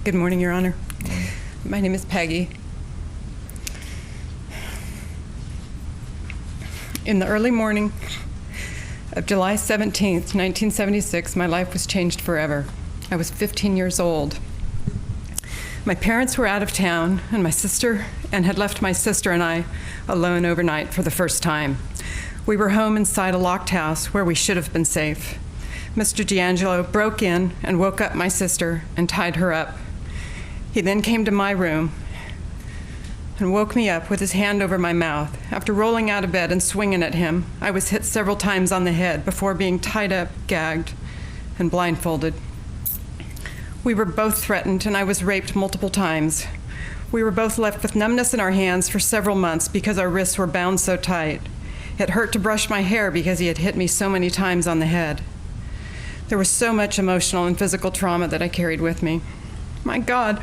Good morning, Your Honor. My name is Peggy. In the early morning of July 17th, 1976, my life was changed forever. I was 15 years old. My parents were out of town, and had left my sister and I alone overnight for the first time. We were home inside a locked house where we should have been safe. Mr. D'Angelo broke in and woke up my sister and tied her up. He then came to my room and woke me up with his hand over my mouth. After rolling out of bed and swinging at him, I was hit several times on the head before being tied up, gagged, and blindfolded. We were both threatened, and I was raped multiple times. We were both left with numbness in our hands for several months because our wrists were bound so tight. It hurt to brush my hair because he had hit me so many times on the head. There was so much emotional and physical trauma that I carried with me. My God,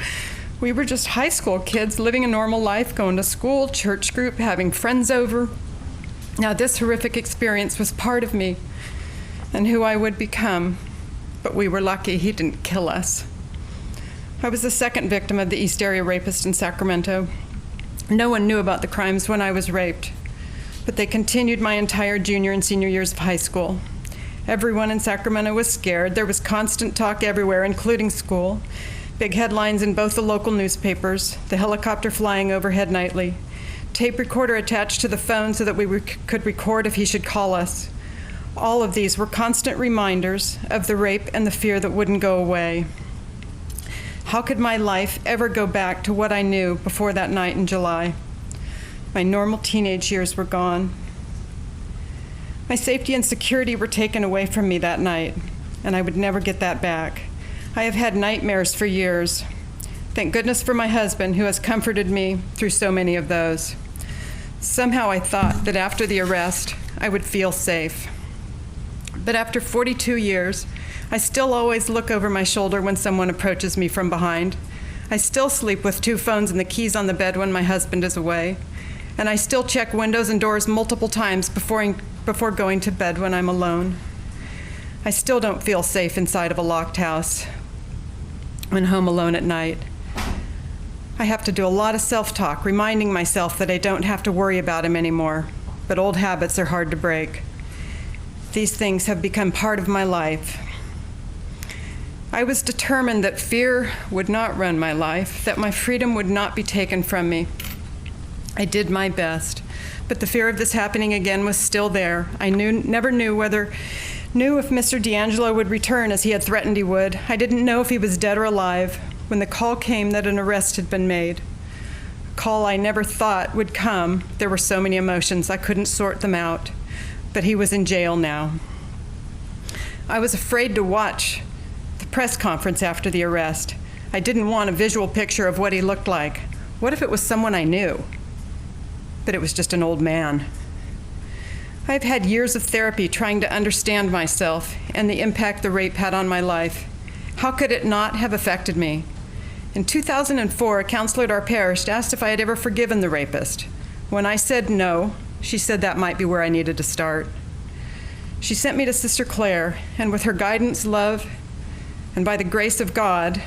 we were just high school kids living a normal life, going to school, church group, having friends over. Now, this horrific experience was part of me and who I would become, but we were lucky he didn't kill us. I was the second victim of the East Area rapist in Sacramento. No one knew about the crimes when I was raped, but they continued my entire junior and senior years of high school. Everyone in Sacramento was scared. There was constant talk everywhere, including school. Big headlines in both the local newspapers, the helicopter flying overhead nightly, tape recorder attached to the phone so that we could record if he should call us. All of these were constant reminders of the rape and the fear that wouldn't go away. How could my life ever go back to what I knew before that night in July? My normal teenage years were gone. My safety and security were taken away from me that night, and I would never get that back. I have had nightmares for years. Thank goodness for my husband, who has comforted me through so many of those. Somehow I thought that after the arrest, I would feel safe. But after 42 years, I still always look over my shoulder when someone approaches me from behind. I still sleep with 2 phones and the keys on the bed when my husband is away. And I still check windows and doors multiple times before going to bed when I'm alone. I still don't feel safe inside of a locked house when home alone at night. I have to do a lot of self-talk, reminding myself that I don't have to worry about him anymore, but old habits are hard to break. These things have become part of my life. I was determined that fear would not run my life, that my freedom would not be taken from me. I did my best, but the fear of this happening again was still there. I never knew if Mr. D'Angelo would return as he had threatened he would. I didn't know if he was dead or alive when the call came that an arrest had been made. A call I never thought would come. There were so many emotions, I couldn't sort them out. But he was in jail now. I was afraid to watch the press conference after the arrest. I didn't want a visual picture of what he looked like. What if it was someone I knew? But it was just an old man. I've had years of therapy trying to understand myself and the impact the rape had on my life. How could it not have affected me? In 2004, a counselor at our parish asked if I had ever forgiven the rapist. When I said no, she said that might be where I needed to start. She sent me to Sister Claire, and with her guidance, love, and by the grace of God,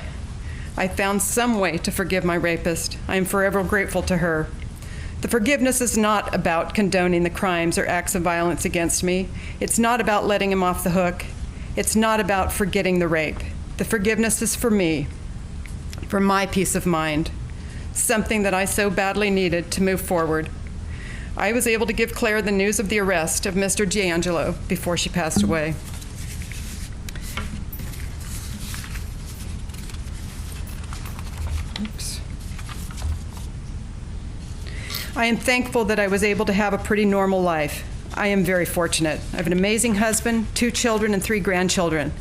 I found some way to forgive my rapist. I am forever grateful to her. The forgiveness is not about condoning the crimes or acts of violence against me. It's not about letting him off the hook. It's not about forgetting the rape. The forgiveness is for me, for my peace of mind, something that I so badly needed to move forward. I was able to give Claire the news of the arrest of Mr. D'Angelo before she passed away. Oops. I am thankful that I was able to have a pretty normal life. I am very fortunate. I have an amazing husband, 2 children, and 3 grandchildren.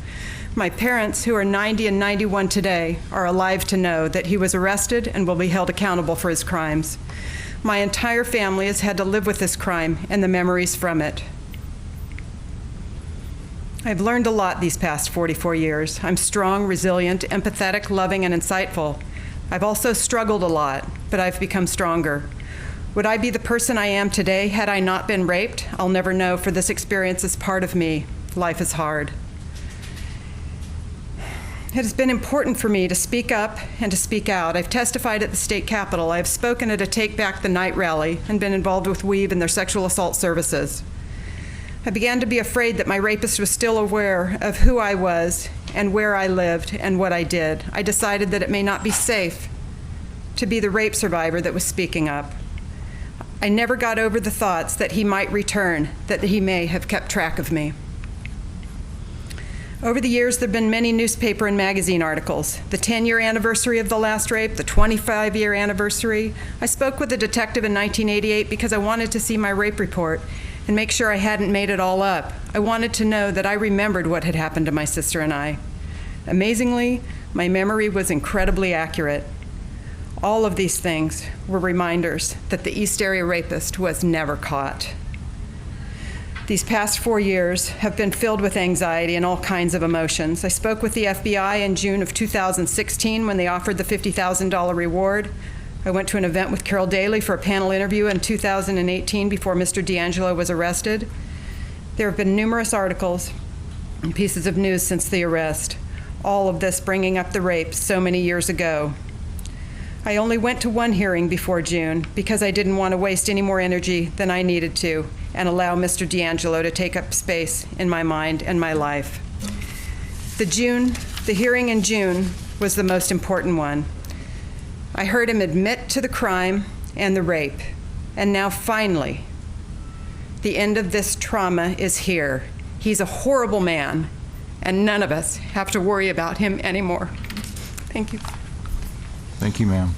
My parents, who are 90 and 91 today, are alive to know that he was arrested and will be held accountable for his crimes. My entire family has had to live with this crime and the memories from it. I've learned a lot these past 44 years. I'm strong, resilient, empathetic, loving, and insightful. I've also struggled a lot, but I've become stronger. Would I be the person I am today had I not been raped? I'll never know, for this experience is part of me. Life is hard. It has been important for me to speak up and to speak out. I've testified at the state capitol. I have spoken at a Take Back the Night rally and been involved with Weave and their sexual assault services. I began to be afraid that my rapist was still aware of who I was and where I lived and what I did. I decided that it may not be safe to be the rape survivor that was speaking up. I never got over the thoughts that he might return, that he may have kept track of me. Over the years, there have been many newspaper and magazine articles. The 10-year anniversary of the last rape, the 25-year anniversary. I spoke with a detective in 1988 because I wanted to see my rape report and make sure I hadn't made it all up. I wanted to know that I remembered what had happened to my sister and I. Amazingly, my memory was incredibly accurate. All of these things were reminders that the East Area rapist was never caught. These past 4 years have been filled with anxiety and all kinds of emotions. I spoke with the FBI in June of 2016 when they offered the $50,000 reward. I went to an event with Carol Daly for a panel interview in 2018 before Mr. DeAngelo was arrested. There have been numerous articles and pieces of news since the arrest, all of this bringing up the rape so many years ago. I only went to one hearing before June because I didn't want to waste any more energy than I needed to and allow Mr. DeAngelo to take up space in my mind and my life. The hearing in June was the most important one. I heard him admit to the crime and the rape, and now finally, the end of this trauma is here. He's a horrible man, and none of us have to worry about him anymore. Thank you. Thank you, ma'am.